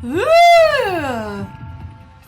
Ooh.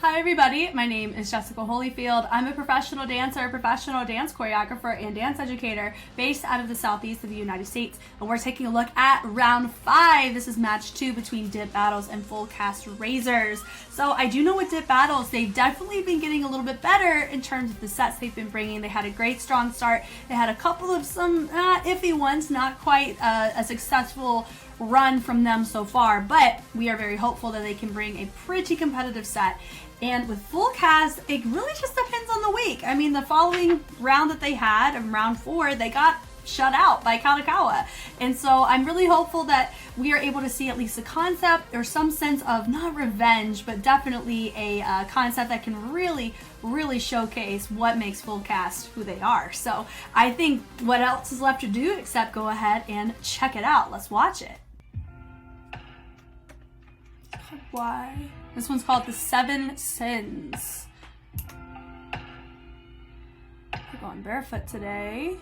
Hi everybody, my name is Jessica Holyfield. I'm a professional dancer, professional dance choreographer, and dance educator based out of the southeast of the United States. And we're taking a look at round 5. This is match 2 between dipBATTLES and Fullcast Raiserz. So I do know with dipBATTLES, they've definitely been getting a little bit better in terms of the sets they've been bringing. They had a great strong start. They had a couple of some iffy ones, not quite a successful run from them so far, but we are very hopeful that they can bring a pretty competitive set. And with Fullcast, it really just depends on the week. I mean, the following round that they had, in round 4, they got shut out by Kalakaua. And so I'm really hopeful that we are able to see at least a concept or some sense of, not revenge, but definitely a concept that can really showcase what makes Fullcast who they are. So I think what else is left to do except go ahead and check it out. Let's watch it. Why? This one's called The 7 Sins. We're going barefoot today.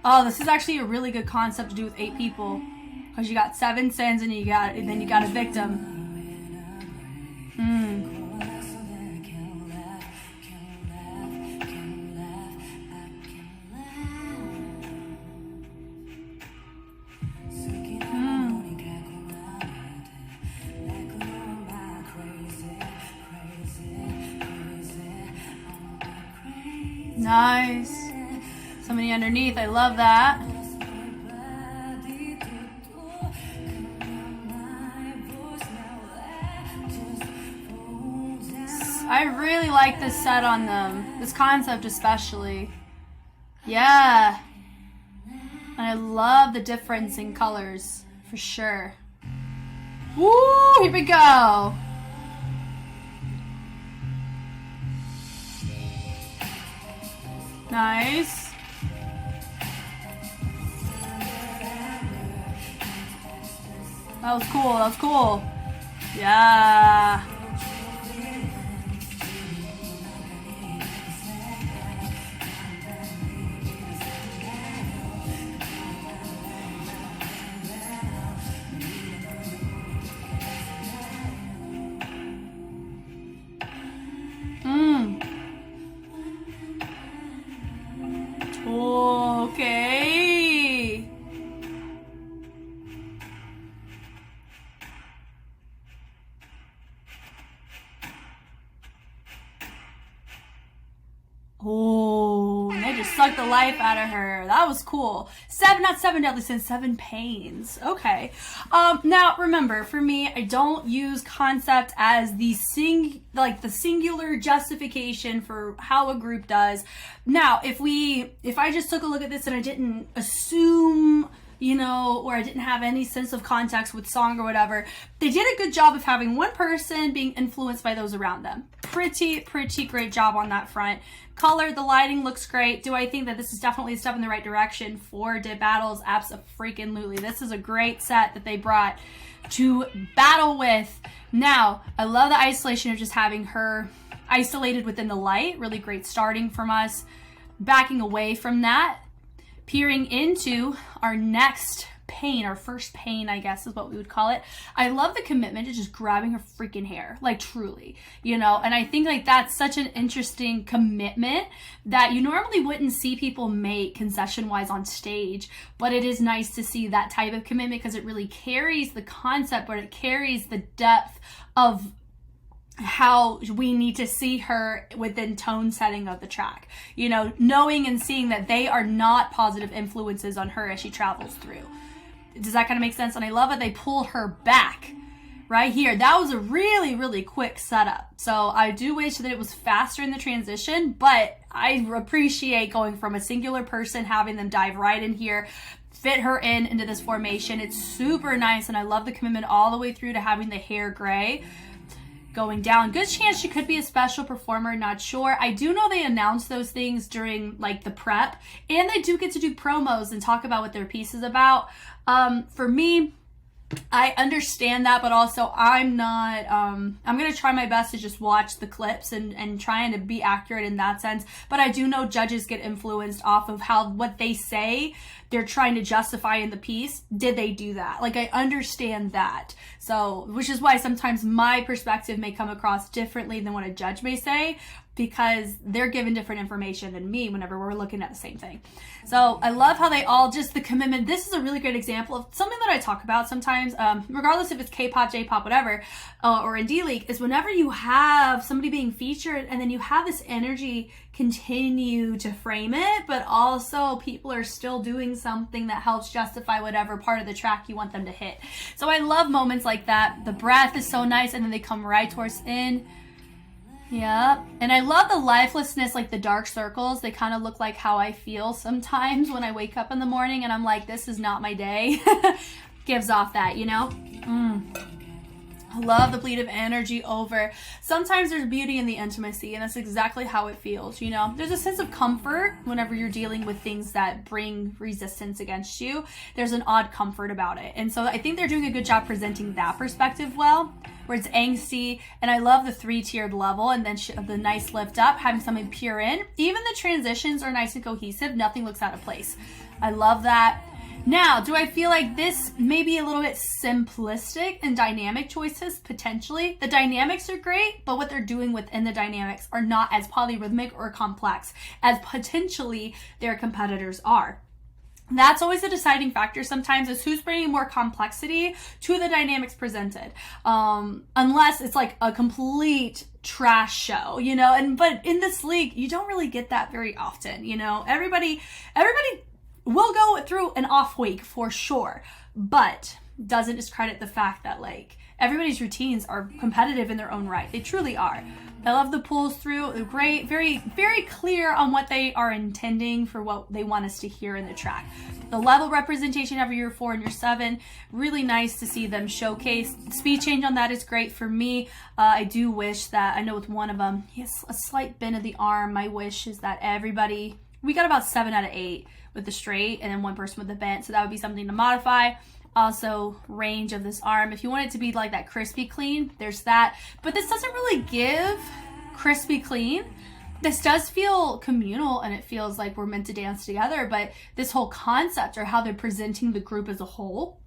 Oh, this is actually a really good concept to do with 8 people, because you got 7 sins and then you got a victim. Nice. Somebody underneath. I love that. I really like this set on them. This concept especially. Yeah. And I love the difference in colors. For sure. Woo! Here we go. Nice. That was cool. That was cool. Yeah. Okay. Oh, and they just sucked the life out of her. That was cool. 7, not 7 deadly sins, 7 pains. Okay. Now remember, for me, I don't use concept as the singular justification for how a group does. Now, if I just took a look at this and I didn't assume, or I didn't have any sense of context with song or whatever, they did a good job of having one person being influenced by those around them. Pretty great job on that front. Color, the lighting looks great. Do I think that this is definitely a step in the right direction for dipBATTLES? Abso-freaking-lutely. This is a great set that they brought to battle with. Now, I love the isolation of just having her isolated within the light. Really great starting from us. Backing away from that, peering into our next pain, our first pain, I guess is what we would call it. I love the commitment to just grabbing her freaking hair, like truly, and I think that's such an interesting commitment that you normally wouldn't see people make concession-wise on stage, but it is nice to see that type of commitment because it really carries the concept, but it carries the depth of how we need to see her within tone setting of the track, knowing and seeing that they are not positive influences on her as she travels through. Does that kind of make sense? And I love it. They pull her back right here. That was a really quick setup. So I do wish that it was faster in the transition, but I appreciate going from a singular person, having them dive right in here, fit her into this formation. It's super nice. And I love the commitment all the way through to having the hair gray going down. Good chance she could be a special performer, not sure. I do know they announce those things during the prep, and they do get to do promos and talk about what their piece is about. For me, I understand that, but also I'm not, I'm going to try my best to just watch the clips and trying to be accurate in that sense. But I do know judges get influenced off of what they say they're trying to justify in the piece. Did they do that? Like, I understand that. So, which is why sometimes my perspective may come across differently than what a judge may say, because they're given different information than me whenever we're looking at the same thing. So I love how they all just the commitment. This is a really great example of something that I talk about sometimes, regardless if it's K-pop, J-pop, whatever, or in D.LEAGUE, is whenever you have somebody being featured and then you have this energy continue to frame it, but also people are still doing something that helps justify whatever part of the track you want them to hit. So I love moments like that. The breath is so nice, and then they come right towards in. Yeah, and I love the lifelessness, like the dark circles. They kind of look like how I feel sometimes when I wake up in the morning and I'm like, this is not my day. Gives off that, you know? I love the bleed of energy over. Sometimes there's beauty in the intimacy, and that's exactly how it feels, you know? There's a sense of comfort whenever you're dealing with things that bring resistance against you. There's an odd comfort about it. And so I think they're doing a good job presenting that perspective well, where it's angsty, and I love the 3-tiered level, and then the nice lift up, having something pure in. Even the transitions are nice and cohesive. Nothing looks out of place. I love that. Now, do I feel like this may be a little bit simplistic and dynamic choices? Potentially. The dynamics are great, but what they're doing within the dynamics are not as polyrhythmic or complex as potentially their competitors are. That's always a deciding factor sometimes, is who's bringing more complexity to the dynamics presented. Unless it's like a complete trash show, you know, but in this league, you don't really get that very often, you know. Everybody will go through an off week for sure, but doesn't discredit the fact that like everybody's routines are competitive in their own right. They truly are. I love the pulls through. They're great, very, very clear on what they are intending for what they want us to hear in the track. The level representation of your 4 and your 7, really nice to see them showcase. Speed change on that is great for me. I do wish that, I know with one of them, he has a slight bend of the arm. My wish is that we got about 7 out of 8 with the straight, and then one person with the bent, so that would be something to modify. Also, range of this arm. If you want it to be like that crispy clean, there's that. But this doesn't really give crispy clean. This does feel communal, and it feels like we're meant to dance together, but this whole concept, or how they're presenting the group as a whole,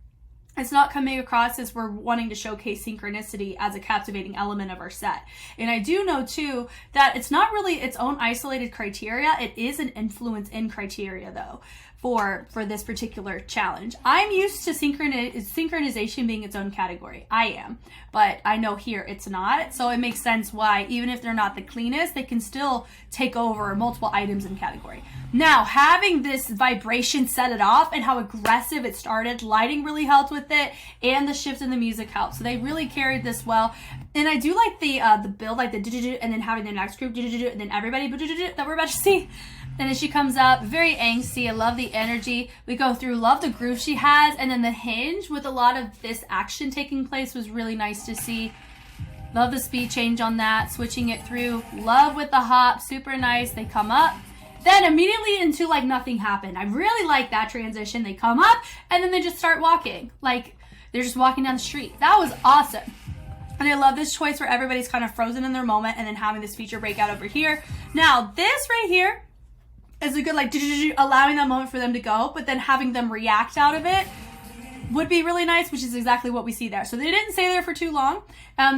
it's not coming across as we're wanting to showcase synchronicity as a captivating element of our set. And I do know too that it's not really its own isolated criteria. It is an influence in criteria though for this particular challenge. I'm used to synchronization being its own category. I am, but I know here it's not. So it makes sense why, even if they're not the cleanest, they can still take over multiple items in category. Now, having this vibration set it off and how aggressive it started, lighting really helped with it, and the shift in the music helped. So they really carried this well. And I do like the build, like the and then having the next group and then everybody that we're about to see. And then she comes up, very angsty. I love the energy. We go through, love the groove she has. And then the hinge with a lot of this action taking place was really nice to see. Love the speed change on that, switching it through. Love with the hop, super nice. They come up. Then immediately into like nothing happened. I really like that transition. They come up and then they just start walking. Like they're just walking down the street. That was awesome. And I love this choice where everybody's kind of frozen in their moment and then having this feature breakout over here. Now this right here is a good like allowing that moment for them to go, but then having them react out of it would be really nice, which is exactly what we see there. So they didn't stay there for too long.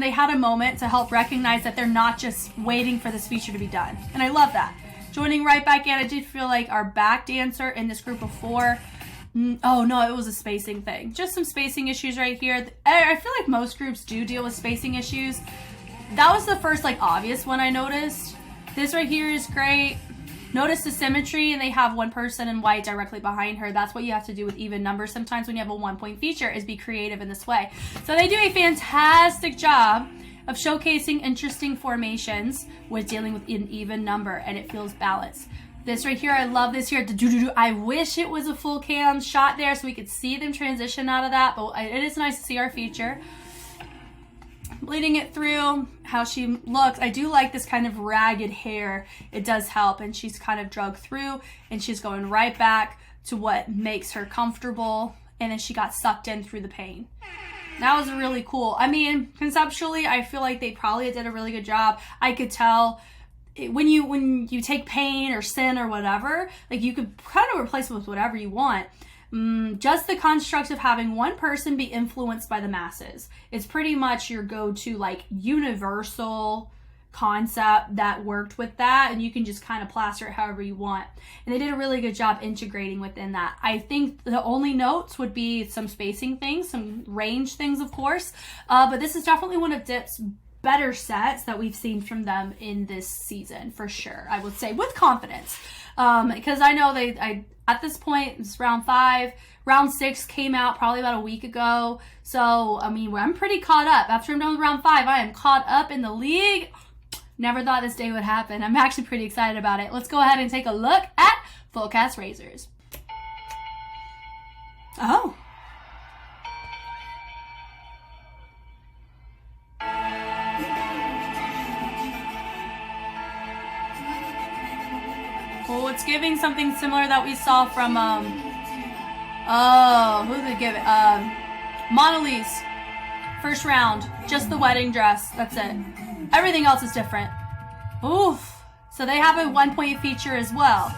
They had a moment to help recognize that they're not just waiting for this feature to be done. And I love that. Joining right back in, I did feel like our back dancer in this group of 4, oh no, it was a spacing thing. Just some spacing issues right here. I feel like most groups do deal with spacing issues. That was the first like obvious one I noticed. This right here is great. Notice the symmetry, and they have one person in white directly behind her. That's what you have to do with even numbers sometimes when you have a 1-point feature, is be creative in this way. So they do a fantastic job of showcasing interesting formations with dealing with an even number, and it feels balanced. This right here, I love this here. I wish it was a full cam shot there so we could see them transition out of that, but it is nice to see our feature. Bleeding it through, how she looks. I do like this kind of ragged hair. It does help, and she's kind of drugged through, and she's going right back to what makes her comfortable and then she got sucked in through the pain. That was really cool. I mean, conceptually, I feel like they probably did a really good job. I could tell when you take pain or sin or whatever, like you could kind of replace it with whatever you want. Just the construct of having one person be influenced by the masses. It's pretty much your go-to like universal concept that worked with that, and you can just kind of plaster it however you want. And they did a really good job integrating within that. I think the only notes would be some spacing things, some range things, of course. But this is definitely one of Dip's better sets that we've seen from them in this season, for sure. I would say with confidence. Because I know at this point, it's round 5. Round 6 came out probably about a week ago. So, I mean, I'm pretty caught up. After I'm done with round 5, I am caught up in the league. Never thought this day would happen. I'm actually pretty excited about it. Let's go ahead and take a look at Fullcast Raiserz. Oh. Oh, it's giving something similar that we saw from, who did they give it? Monalise. First round. Just the wedding dress. That's it. Everything else is different. Oof. So they have a 1-point feature as well.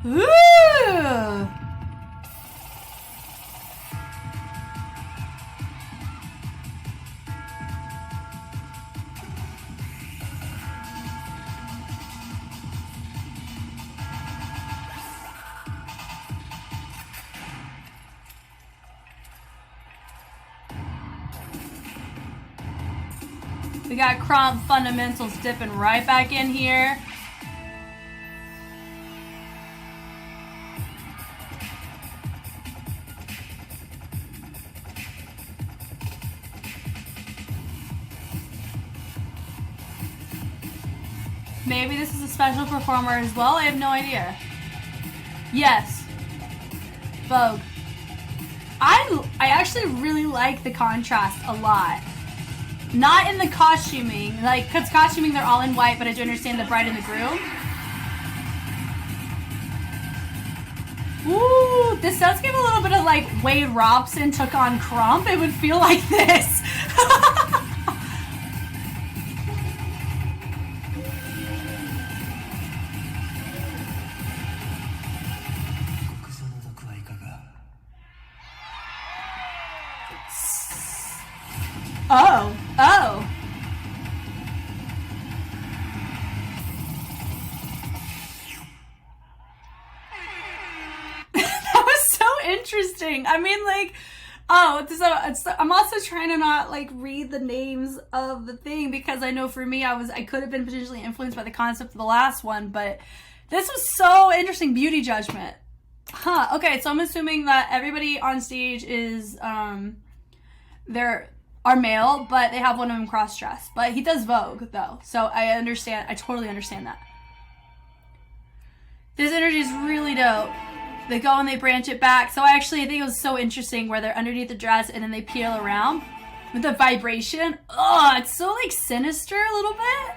Ooh. We got Crump Fundamentals dipping right back in here. Maybe this is a special performer as well. I have no idea. Yes. Vogue. I actually really like the contrast a lot. Not in the costuming, like, because costuming they're all in white, but I do understand the bride and the groom. Ooh, this does give a little bit of like Wade Robson took on Crump. It would feel like this. Oh. That was so interesting. I mean, like, I'm also trying to not like read the names of the thing because I know for me, I could have been potentially influenced by the concept of the last one, but this was so interesting. Beauty judgment. Huh. Okay, so I'm assuming that everybody on stage is are male, but they have one of them cross-dressed. But he does Vogue, though. So I totally understand that. This energy is really dope. They go and they branch it back. So I think it was so interesting where they're underneath the dress and then they peel around with the vibration. Oh, it's so like sinister a little bit.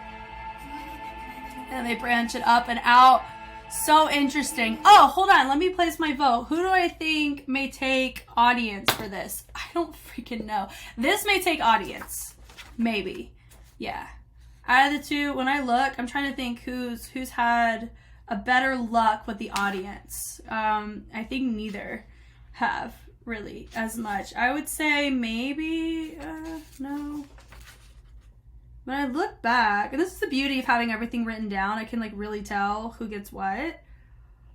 And they branch it up and out. So interesting. Oh, hold on. Let me place my vote. Who do I think may take audience for this? I don't freaking know. This may take audience. Maybe. Yeah. Out of the two, when I look, I'm trying to think who's had a better luck with the audience. I think neither have really as much. I would say maybe, no. When I look back, and this is the beauty of having everything written down, I can like really tell who gets what.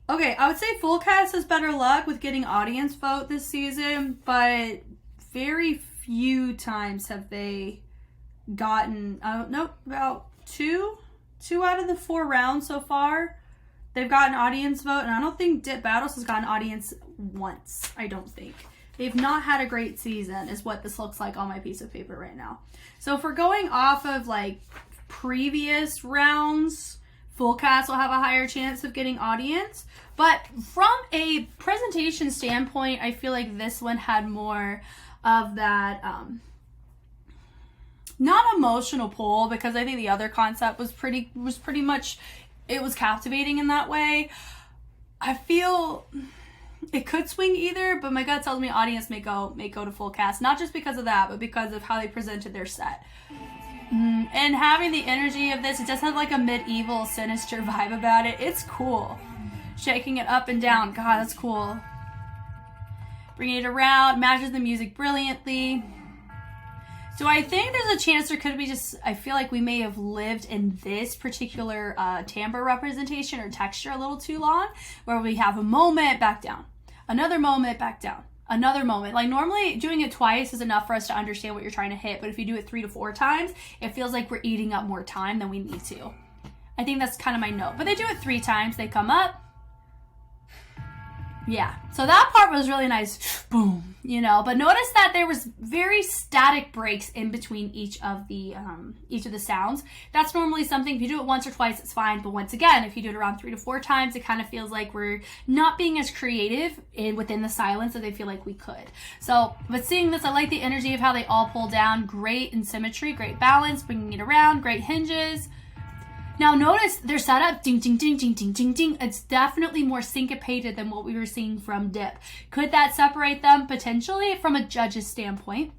Okay, I would say Fullcast has better luck with getting audience vote this season, but very few times have they gotten, about two out of the 4 rounds so far. They've gotten audience vote, and I don't think dipBATTLES has gotten audience once, I don't think. They've not had a great season, is what this looks like on my piece of paper right now. So if we're going off of like previous rounds full cast will have a higher chance of getting audience. But from a presentation standpoint, I feel like this one had more of that not emotional pull, because I think the other concept was pretty much, it was captivating in that way. I feel it could swing either, but my gut tells me audience may go to full cast, not just because of that, but because of how they presented their set. And having the energy of this, it does have like a medieval sinister vibe about it. It's cool. Shaking it up and down. God, that's cool. Bringing it around, matches the music brilliantly. So I think there's a chance there could be just, I feel like we may have lived in this particular timbre representation or texture a little too long, where we have a moment, back down. Another moment, back down. Another moment. Like normally doing it twice is enough for us to understand what you're trying to hit, but if you do it 3 to 4 times, it feels like we're eating up more time than we need to. I think that's kind of my note. But they do it 3 times. They come up. Yeah, so that part was really nice. Boom, you know. But notice that there was very static breaks in between each of the sounds. That's normally something, if you do it once or twice, it's fine. But once again, if you do it around 3 to 4 times, it kind of feels like we're not being as creative within the silence as I feel like we could. So, but seeing this, I like the energy of how they all pull down. Great in symmetry, great balance, bringing it around, great hinges. Now notice their setup, ding, ding, ding, ding, ding, ding, ding. It's definitely more syncopated than what we were seeing from Dip. Could that separate them? Potentially from a judge's standpoint.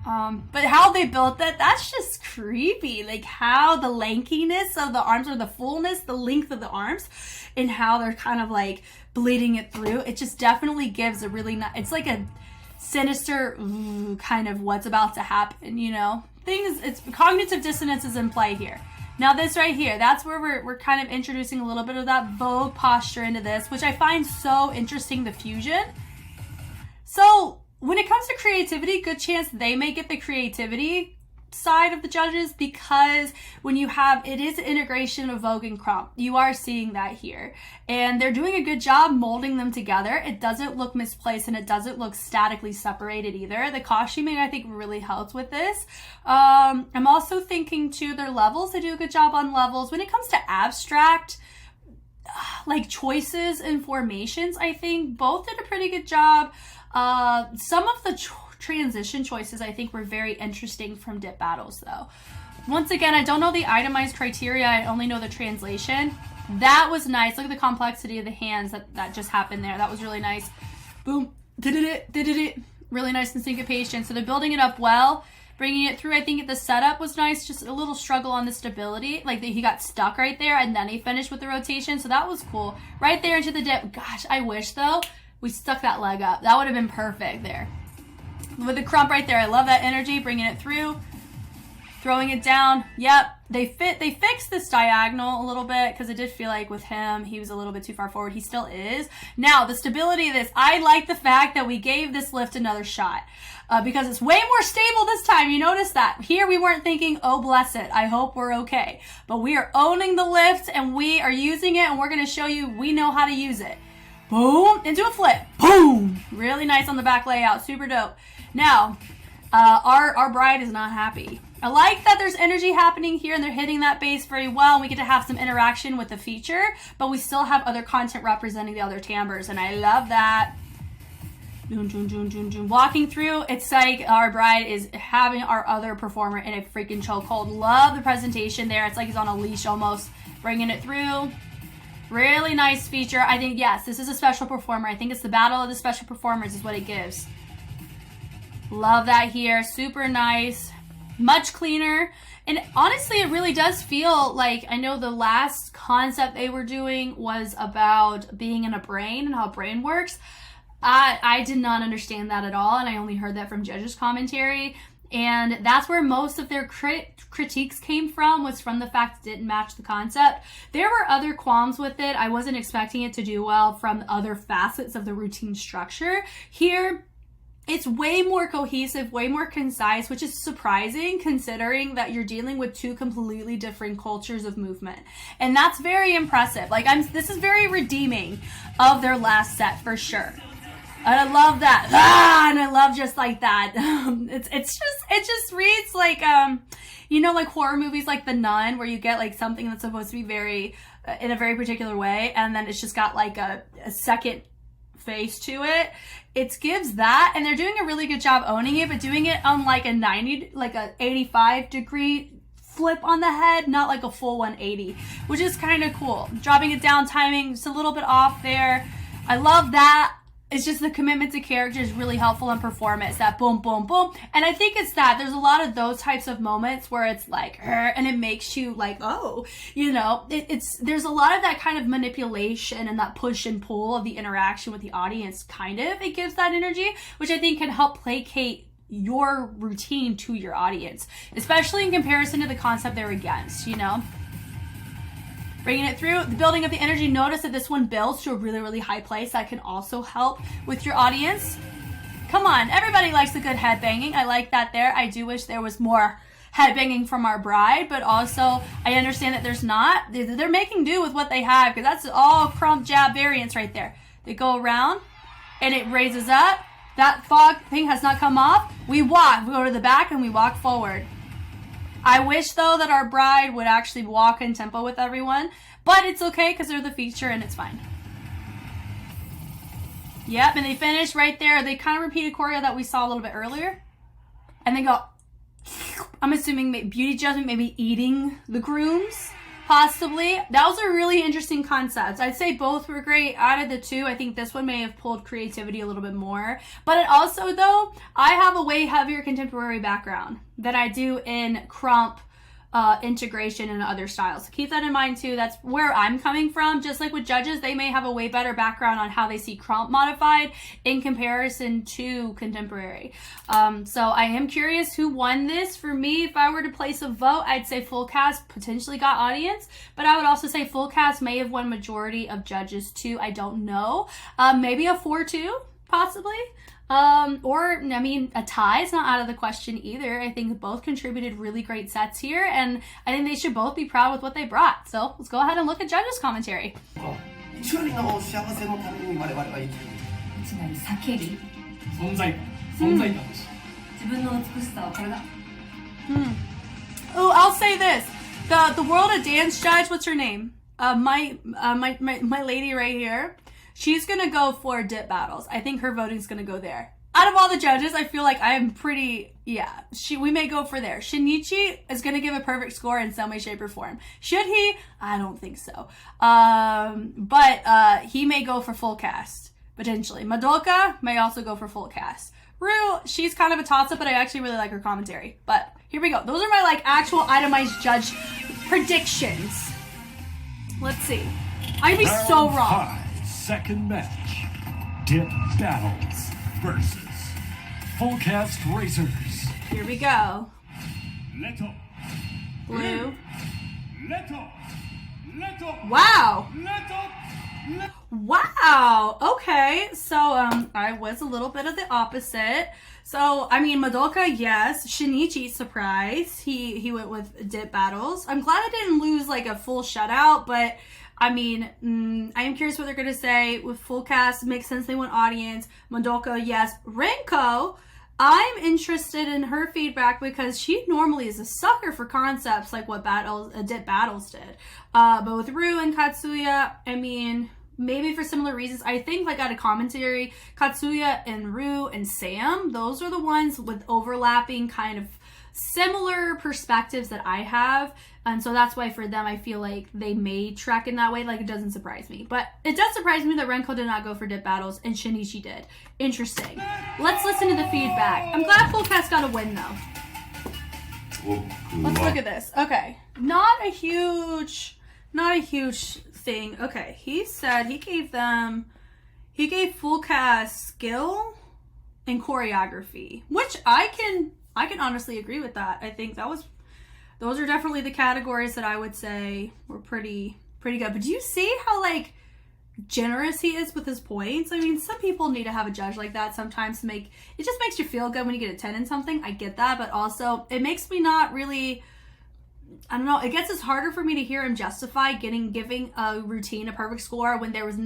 But how they built that, that's just creepy. Like how the lankiness of the arms, or the fullness, the length of the arms, and how they're kind of like bleeding it through. It just definitely gives a really nice, it's like a sinister kind of what's about to happen, you know? It's cognitive dissonance is in play here. Now this right here, that's where we're kind of introducing a little bit of that Vogue posture into this, which I find so interesting, the fusion. So when it comes to creativity, good chance they may get the creativity side of the judges, because when you have, it is integration of Vogue and Crump. You are seeing that here. And they're doing a good job molding them together. It doesn't look misplaced and it doesn't look statically separated either. The costuming, I think, really helps with this. I'm also thinking too, their levels, they do a good job on levels. When it comes to abstract, like choices and formations, I think both did a pretty good job. Some of the transition choices I think were very interesting from Dip Battles though. Once again, I don't know the itemized criteria, I only know the translation. That was nice. Look at the complexity of the hands that just happened there. That was really nice. Boom, did it. Really nice in syncopation. So they're building it up well, bringing it through. I think the setup was nice, just a little struggle on the stability. Like he got stuck right there and then he finished with the rotation. So that was cool. Right there into the dip. Gosh, I wish though we stuck that leg up. That would have been perfect there. With the crump right there, I love that energy, bringing it through, throwing it down. Yep, they fixed this diagonal a little bit, because it did feel like with him, he was a little bit too far forward. He still is. Now, the stability of this, I like the fact that we gave this lift another shot, because it's way more stable this time. You notice that? Here we weren't thinking, oh bless it, I hope we're okay. But we are owning the lift, and we are using it, and we're going to show you we know how to use it. Boom, into a flip. Boom. Really nice on the back layout. Super dope. Now, our bride is not happy. I like that there's energy happening here and they're hitting that base very well, and we get to have some interaction with the feature, but we still have other content representing the other timbres, and I love that. Walking through, it's like our bride is having our other performer in a freaking chokehold. Love the presentation there. It's like he's on a leash almost, bringing it through. Really nice feature. I think, yes, this is a special performer. I think it's the battle of the special performers is what it gives. Love that here. Super nice. Much cleaner. And honestly, it really does feel like, I know the last concept they were doing was about being in a brain and how a brain works. I did not understand that at all, and I only heard that from judges' commentary. And that's where most of their critiques came from, was from the fact it didn't match the concept. There were other qualms with it. I wasn't expecting it to do well from other facets of the routine structure. Here, it's way more cohesive, way more concise, which is surprising considering that you're dealing with 2 completely different cultures of movement. And that's very impressive. Like, this is very redeeming of their last set for sure. And I love that. Ah, and I love just like that. It just reads like, you know, like horror movies like The Nun, where you get like something that's supposed to be very, in a very particular way, and then it's just got like a second face to it. It gives that, and they're doing a really good job owning it, but doing it on like a 85 degree flip on the head, not like a full 180, which is kind of cool. Dropping it down, timing just a little bit off there. I love that. It's just the commitment to character is really helpful in performance. That boom, boom, boom. And I think it's that. There's a lot of those types of moments where it's like, and it makes you like, oh, you know, there's a lot of that kind of manipulation and that push and pull of the interaction with the audience, kind of. It gives that energy, which I think can help placate your routine to your audience, especially in comparison to the concept they're against, you know? Bringing it through, the building of the energy. Notice that this one builds to a really, really high place. That can also help with your audience. Come on, everybody likes the good headbanging. I like that there. I do wish there was more headbanging from our bride, but also I understand that there's not. They're making do with what they have, because that's all crump jab variants right there. They go around and it raises up. That fog thing has not come off. We walk, we go to the back and we walk forward. I wish, though, that our bride would actually walk in tempo with everyone, but it's okay because they're the feature and it's fine. Yep, and they finish right there. They kind of repeated choreo that we saw a little bit earlier. And they go, I'm assuming beauty judgment, maybe eating the grooms, possibly. That was a really interesting concept. I'd say both were great. Out of the two, I think this one may have pulled creativity a little bit more. But it also, though, I have a way heavier contemporary background than I do in crump integration and other styles. So keep that in mind too. That's where I'm coming from. Just like with judges, they may have a way better background on how they see crump modified in comparison to contemporary. So I am curious who won this. For me, if I were to place a vote, I'd say Fullcast potentially got audience, but I would also say Fullcast may have won majority of judges too. I don't know. Maybe a 4-2 possibly. Or, I mean, a tie is not out of the question either. I think both contributed really great sets here, and I think they should both be proud with what they brought. So let's go ahead and look at judges' commentary. 一人の幸せのために我々は生きる。つまり叫び。存在感です。自分の美しさはこれだ。Oh, I'll say this. The World of Dance judge, what's her name? My lady right here. She's gonna go for dip battles. I think her voting's gonna go there. Out of all the judges, I feel like I am pretty, we may go for there. Shinichi is gonna give a perfect score in some way, shape, or form. Should he? I don't think so. But he may go for full cast, potentially. Madoka may also go for full cast. Rue, she's kind of a toss-up, but I actually really like her commentary. But here we go. Those are my like actual itemized judge predictions. Let's see. I'd be so wrong. Second match, dipBATTLES versus Fullcast Raiserz. Here we go. Leto. Blue. Leto. Wow. Leto. Wow. Okay. So I was a little bit of the opposite. So I mean, Madoka, yes. Shinichi, surprise. He went with dipBATTLES. I'm glad I didn't lose like a full shutout, but I mean, I am curious what they're going to say. With full cast, it makes sense they want audience. Madoka, yes. Renko, I'm interested in her feedback because she normally is a sucker for concepts like what dipBATTLES did. But with Rue and Katsuya, I mean, maybe for similar reasons. I think like out of commentary, Katsuya and Rue and Sam, those are the ones with overlapping kind of similar perspectives that I have. And so that's why for them, I feel like they may track in that way. Like, it doesn't surprise me. But it does surprise me that Renko did not go for dipBATTLES and Shinichi did. Interesting. Let's listen to the feedback. I'm glad Fullcast got a win, though. Let's look at this. Okay. Not a huge thing. Okay. He said he gave Fullcast skill and choreography, which I can honestly agree with that. I think those are definitely the categories that I would say were pretty good. But do you see how like generous he is with his points? I mean, some people need to have a judge like that sometimes to it just makes you feel good when you get a 10 in something. I get that, but also it makes me not really I don't know. It gets harder for me to hear him justify giving a routine a perfect score when there was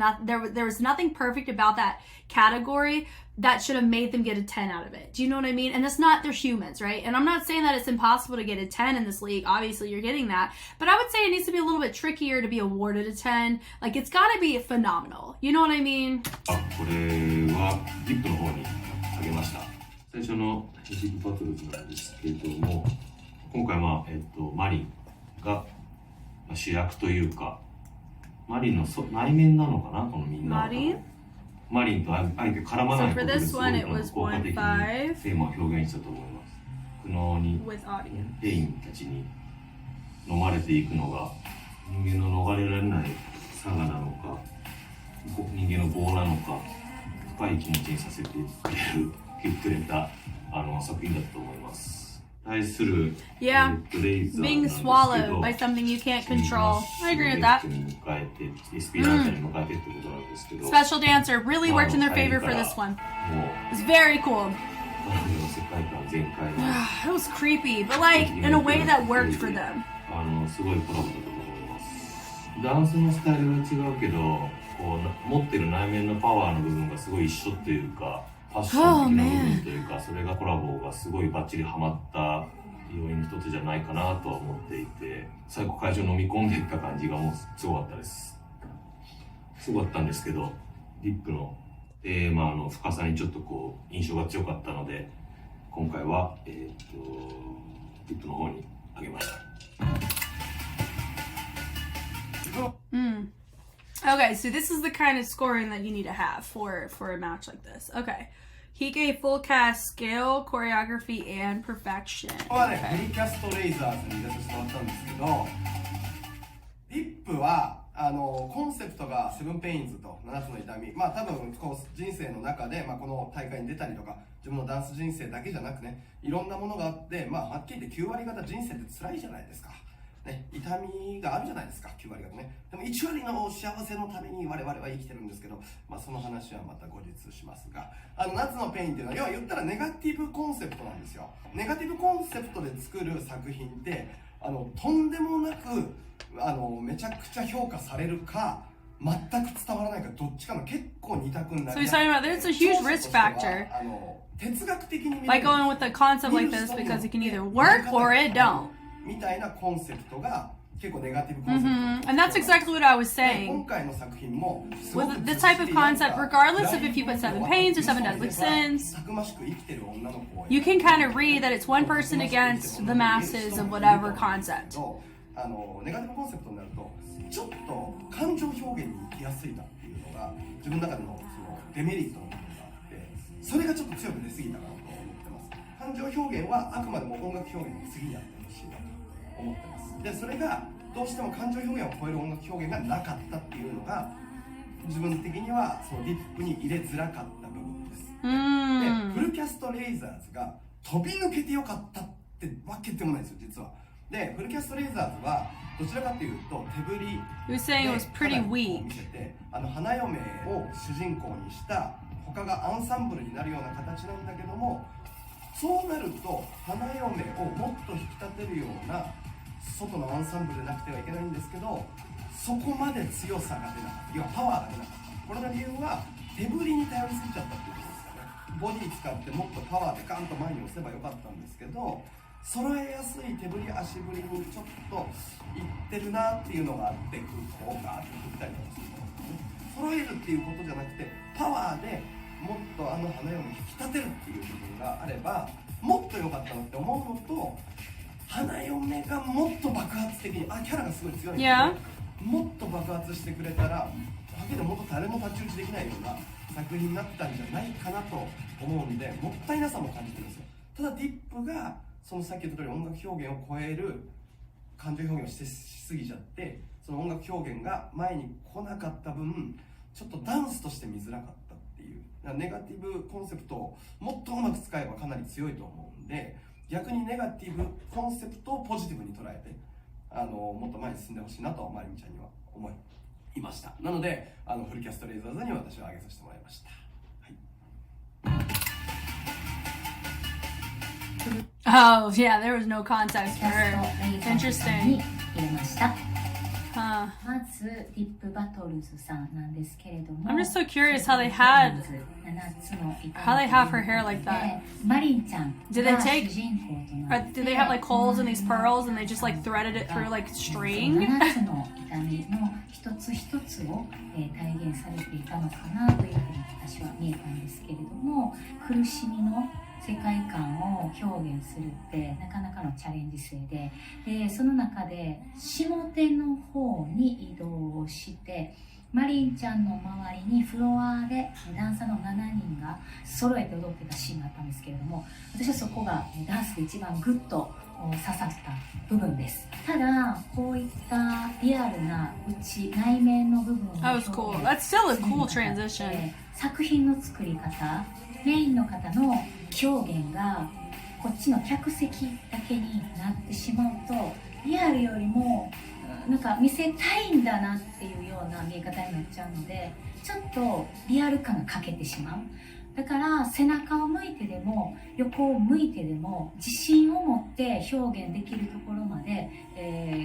nothing perfect about that category that should have made them get a 10 out of it. Do you know what I mean? And that's not, they're humans, right? And I'm not saying that it's impossible to get a 10 in this league. Obviously, you're getting that. But I would say it needs to be a little bit trickier to be awarded a 10. Like, it's got to be phenomenal. You know what I mean? これはディップの方にあげました。最初のディップバトルズなんですけども、今回は、マリンが主役というか、マリンの内面なのかな、このみんな。マリンとあえて絡まないことですごい効果的にテーマを表現したと思います。苦悩に、ペインたちに飲まれていくのが人間の逃れられない差がなのか、人間の業なのか、深い気持ちにさせてくれた作品だったと思います。Yeah, being swallowed by something you can't control. I agree with that. Special dancer really worked in their favor for this one. It's very cool. It was creepy, but like in a way that worked for them. すごいコラボだと思います。ダンスのスタイルは違うけど、こう持ってる内面のパワーの部分がすごい一緒っていうか。ファッション的な部分というか、それがコラボがすごいバッチリハマった要因の一つじゃないかなとは思っていて、最後会場飲み込んでいった感じがもうすごかったです。すごかったんですけど、ディップのテーマの深さにちょっとこう印象が強かったので、今回はディップの方にあげました。Okay, so this is the kind of scoring that you need to have for a match like this. Okay. He gave full cast scale, choreography, and perfection. ここはね、フルキャストレイザーズに入れさせてもらったんですけど、ディップはコンセプトがセブンペインズと7つの痛み。まあ多分こう人生の中で、この大会に出たりとか、自分のダンス人生だけじゃなくね、いろんなものがあって、はっきり言って9割方人生って辛いじゃないですか。ね、痛みがあるじゃないですか、9割方ね。でも1割の幸せのために我々は生きてるんですけど、その話はまた後日しますが、夏のペインっていうのは、要は言ったらネガティブコンセプトなんですよ。ネガティブコンセプトで作る作品って、とんでもなく、めちゃくちゃ評価されるか、全く伝わらないか、どっちかの結構二択になります。So he's talking about there's a huge risk factor. 哲学的に見る By going with a concept like this because it can either work or it don't. みたいなコンセプトが結構ネガティブコンセプト。And that's exactly what I was saying. 今回の作品も with this type of concept, regardless of if you put 7 pains or 7 deadly sins, you can kind of read that it's one person against the masses of whatever concept. ネガティブコンセプトになるとちょっと感情表現に行きやすいなっていうのが自分の中でのそのデメリットの部分があって、それがちょっと強く出過ぎたかなと思ってます。感情表現はあくまでも音楽表現の次にやってほしいなと思ってます。でそれがどうしても感情表現を超える音楽表現がなかったっていうのが自分的にはそのディップに入れづらかった部分です。でフルキャストレイザーズが飛び抜けてよかったってわけでもないですよ実は。でフルキャストレイザーズはどちらかというと手振りで見せて花嫁を主人公にした他がアンサンブルになるような形なんだけども、そうなると花嫁をもっと引き立てるような外のアンサンブルでなくてはいけないんですけど、そこまで強さが出なかった、要はパワーが出なかった。これの理由は手振りに頼りすぎちゃったっていうことですかね。ボディ使ってもっとパワーでガンと前に押せばよかったんですけど、揃えやすい手振り足振りにちょっといってるなっていうのがあって、こうガーッと振ったりとかすると、揃えるっていうことじゃなくてパワーでもっと花嫁を引き立てるっていう部分があればもっと良かったなって思うのと、花嫁がもっと爆発的にキャラがすごい強いんで、もっと爆発してくれたらだけでもっと誰も太刀打ちできないような作品になったんじゃないかなと思うんで、もったいなさも感じてるんですよ。ただディップがそのさっき言った通り音楽表現を超える感情表現をしすぎちゃって、その音楽表現が前に来なかった分ちょっとダンスとして見づらかったっていう、ネガティブコンセプトをもっとうまく使えばかなり強いと思うんで、逆にネガティブコンセプトをポジティブに捉えてもっと前に進んでほしいなとまりみちゃんには思いました。なのでフルキャストレイザーズに私は挙げさせてもらいました。はい Oh, yeah, there was no context キ for ャ her. ストレイザーズさんに Interesting. 入れました。 Huh. まずディップバトルズさんなんですけれども、 I'm just so curious how they had 7つの糸 how they have her hair like that. マリンちゃん Did が they 主 take- 人公とな Or って did they have like holes in these pearls and they just like threaded it through like string? 7つの痛みの一つ一つを、体現されていたのかなというふうに私は見えたんですけれども、苦しみの世界観を表現するってなかなかのチャレンジ性で、その中で下手の方に移動をして、マリンちゃんの周りにフロアでダンサーの7人が揃えて踊ってたシーンがあったんですけれども、私はそこがダンスで一番グッと刺さった部分です。ただこういったリアルな内面の部分を That was cool. That's still a cool transition. 作品の作り方、メインの方の表現がこっちの客席だけになってしまうと、リアルよりもなんか見せたいんだなっていうような見え方になっちゃうので、ちょっとリアル感が欠けてしまう。だから背中を向いてでも横を向いてでも自信を持って表現できるところまで、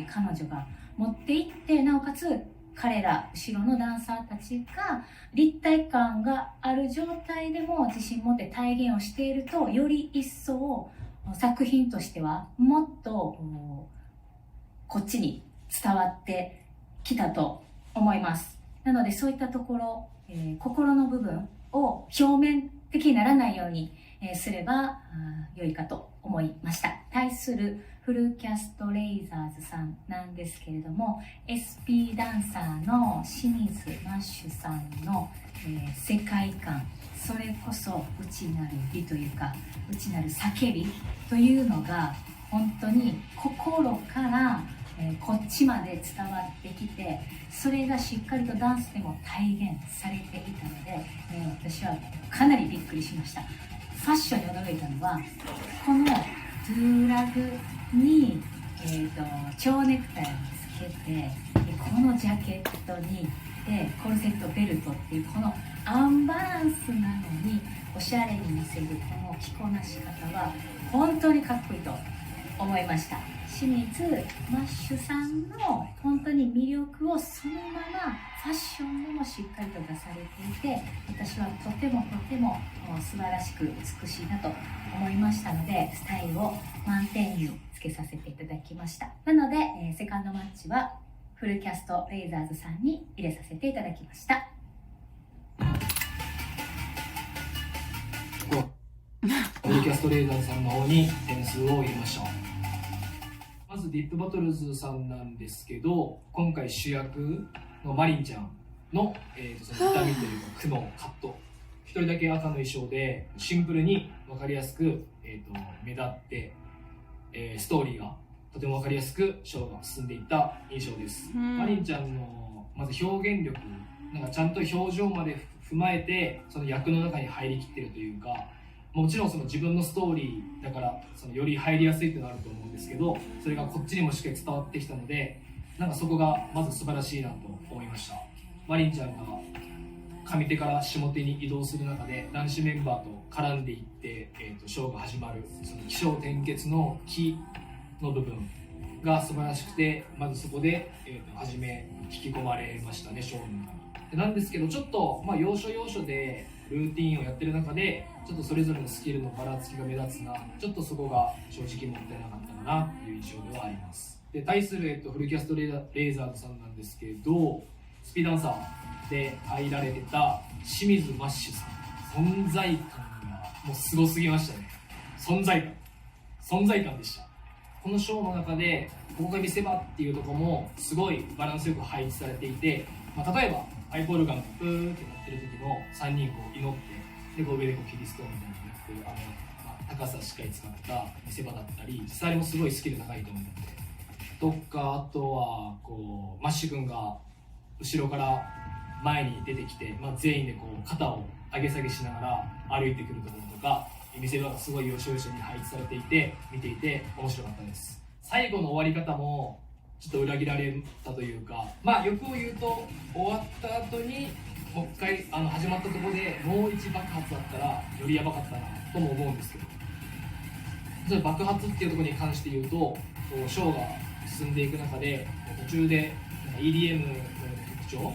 彼女が持っていって、なおかつ彼ら後ろのダンサーたちが立体感がある状態でも自信持って体現をしていると、より一層作品としてはもっとこっちに伝わってきたと思います。なのでそういったところ、心の部分を表面的にならないようにすれば良いかと思いました。対するフルキャストレイザーズさんなんですけれども、 SP ダンサーの清水マッシュさんの、世界観、それこそ内なる美というか内なる叫びというのが本当に心からこっちまで伝わってきて、それがしっかりとダンスでも体現されていたので、私はかなりびっくりしました。ファッションに驚いたのは、このドゥーラグに、蝶ネクタイをつけて、このジャケットにでコルセットベルトっていうこのアンバランスなのにおしゃれに見せるこの着こなし方は本当にかっこいいと思いました。清水マッシュさんの本当に魅力をそのままファッションでもしっかりと出されていて、私はとても素晴らしく美しいなと思いましたので、スタイルを満点につけさせていただきました。なので、セカンドマッチはフルキャストレイザーズさんに入れさせていただきました。フルキャストレイザーズさんの方に点数を入れました。まずディップバトルズさんなんですけど、今回主役のマリンちゃんの、その痛みというか苦悩、葛藤、一人だけ赤の衣装でシンプルに分かりやすく、目立って、ストーリーがとても分かりやすくショーが進んでいった印象です。マリンちゃんのまず表現力、なんかちゃんと表情まで踏まえてその役の中に入りきってるというか、もちろんその自分のストーリーだからそのより入りやすいっていうのがあると思うんですけど、それがこっちにもしっかり伝わってきたので、なんかそこがまず素晴らしいなと思いました。マリンちゃんが上手から下手に移動する中で男子メンバーと絡んでいって、ショーが始まるその起承転結の起の部分が素晴らしくて、まずそこで、初め引き込まれましたね、ショーの中に。なんですけどちょっと、要所要所でルーティンをやってる中でちょっとそれぞれのスキルのばらつきが目立つな、ちょっとそこが正直もったいなかったかなっていう印象ではあります。で対する、フルキャストレイザーズさんなんですけど、スピーダンサーで入られてた清水マッシュさん、存在感がもうすごすぎましたね。存在感でした。このショーの中でここが見せ場っていうところもすごいバランスよく配置されていて、例えばパイプオルガンがプーってなってる時も3人こう祈って、で上でこうキリストみたいなやってる高さしっかり使った見せ場だったり、実際あれもすごいスキル高いと思うので、とかあとはこうマッシュ君が後ろから前に出てきて、全員でこう肩を上げ下げしながら歩いてくるところとか、見せ場がすごい要所要所に配置されていて、見ていて面白かったです。最後の終わり方もちょっと裏切られたというか、欲を言うと終わった後にもう一回始まったところでもう一爆発だったらよりやばかったなとも思うんですけど、それ爆発っていうところに関して言うと、こうショーが進んでいく中で途中でなんか EDM の特徴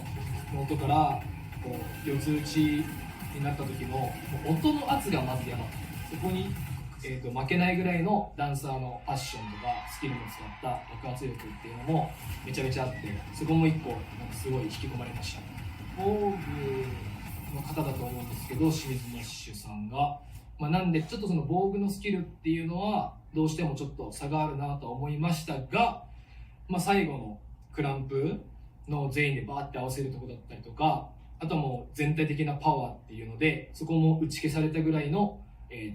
の音からこう四つ打ちになった時のもう音の圧がまずやばかった。そこに、負けないぐらいのダンサーのパッションとかスキルも使った爆発力っていうのもめちゃめちゃあって、そこも一個なんかすごい引き込まれました。防具の方だと思うんですけど、清水メッシュさんが、なんでちょっとその防具のスキルっていうのはどうしてもちょっと差があるなとは思いましたが、最後のクランプの全員でバーって合わせるところだったりとか、あとはもう全体的なパワーっていうのでそこも打ち消されたぐらいの、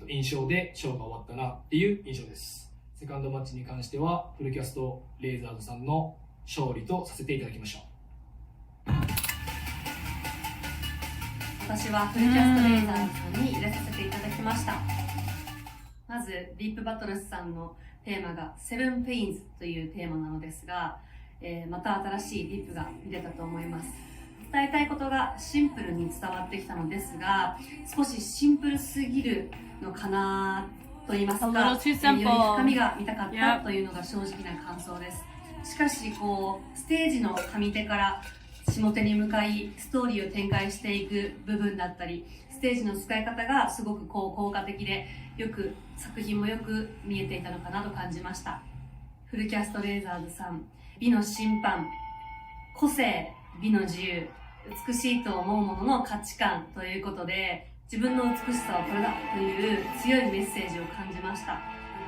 印象でショーが終わったなっていう印象です。セカンドマッチに関してはフルキャストレイザーズさんの勝利とさせていただきましょう。私はフルキャストレイザーズさんに入れさせていただきました。まずディープバトルスさんのテーマがセブンペインズというテーマなのですが、また新しいディープが見れたと思います。伝えたいことがシンプルに伝わってきたのですが、少しシンプルすぎるのかなと言いますか、より深みが見たかったというのが正直な感想です。しかしこうステージの上手から下手に向かいストーリーを展開していく部分だったり、ステージの使い方がすごくこう効果的で、よく作品もよく見えていたのかなと感じました。フルキャストレイザーズさん、美の審判、個性、美の自由、美しいと思うものの価値観ということで、自分の美しさはこれだという強いメッセージを感じました。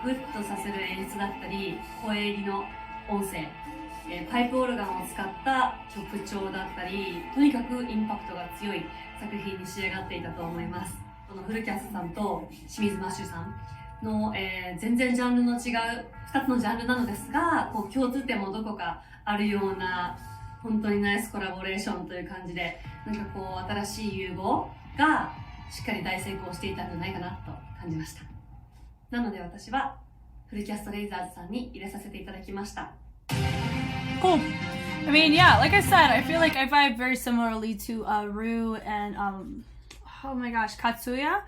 グッとさせる演出だったり、声入りの音声、パイプオルガンを使った曲調だったり、とにかくインパクトが強い作品に仕上がっていたと思います。このフルキャストさんと清水マッシュさんの、全然ジャンルの違う2つのジャンルなのですが、こう共通点もどこかあるような本当にナイスコラボレーションという感じで、なんかこう新しい融合がしっかり大成功していたんじゃないかなと感じました。なので私はフルキャストレイザーズさんに入れさせていただきました。Cool. I mean, yeah, like I said, I feel like I vibe very similarly to Rue and oh my gosh, Katsuya.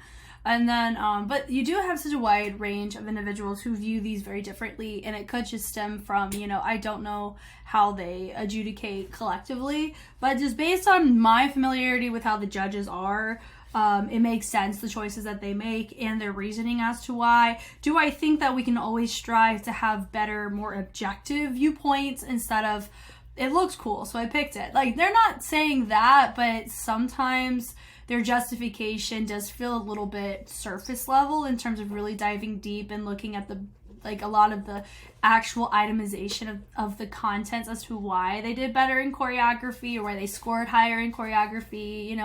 And then, but you do have such a wide range of individuals who view these very differently, and it could just stem from, I don't know how they adjudicate collectively, but just based on my familiarity with how the judges are, it makes sense, the choices that they make and their reasoning as to why. Do I think that we can always strive to have better, more objective viewpoints instead of, it looks cool, so I picked it? Like, they're not saying that, but sometimes their justification does feel a little bit surface level in terms of really diving deep and looking at a lot of the actual itemization of the contents as to why they did better in choreography or why they scored higher in choreography,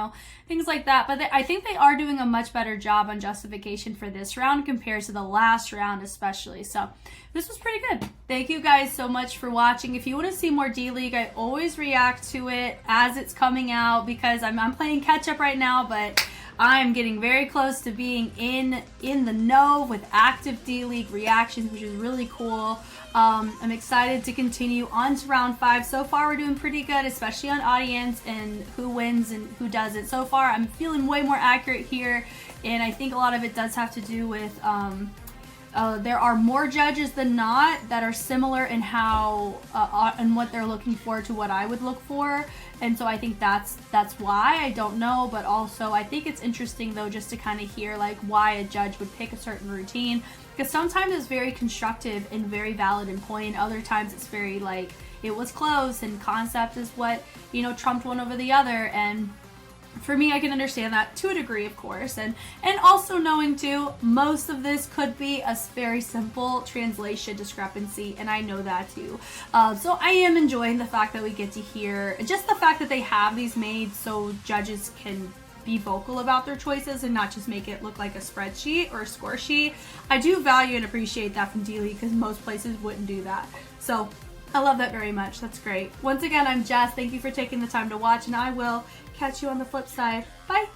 things like that. But I think they are doing a much better job on justification for this round compared to the last round especially. So this was pretty good. Thank you guys so much for watching. If you want to see more D.LEAGUE, I always react to it as it's coming out because I'm playing catch up right now, but I'm getting very close to being in the know with active D.LEAGUE reactions, which is really cool. I'm excited to continue on to round 5. So far we're doing pretty good, especially on audience and who wins and who doesn't. So far I'm feeling way more accurate here, and I think a lot of it does have to do with there are more judges than not that are similar in how and what they're looking for to what I would look for, and so I think that's why. I don't know, but also I think it's interesting though just to kind of hear like why a judge would pick a certain routine, because sometimes it's very constructive and very valid in point, other times it's very like it was close and concept is what trumped one over the other. And for me, I can understand that to a degree, of course, and also knowing too, most of this could be a very simple translation discrepancy, and I know that too. So I am enjoying the fact that we get to hear just the fact that they have these made so judges can be vocal about their choices and not just make it look like a spreadsheet or a score sheet. I do value and appreciate that from D.LEAGUE because most places wouldn't do that. So I love that very much. That's great. Once again, I'm Jess. Thank you for taking the time to watch, and I will catch you on the flip side. Bye!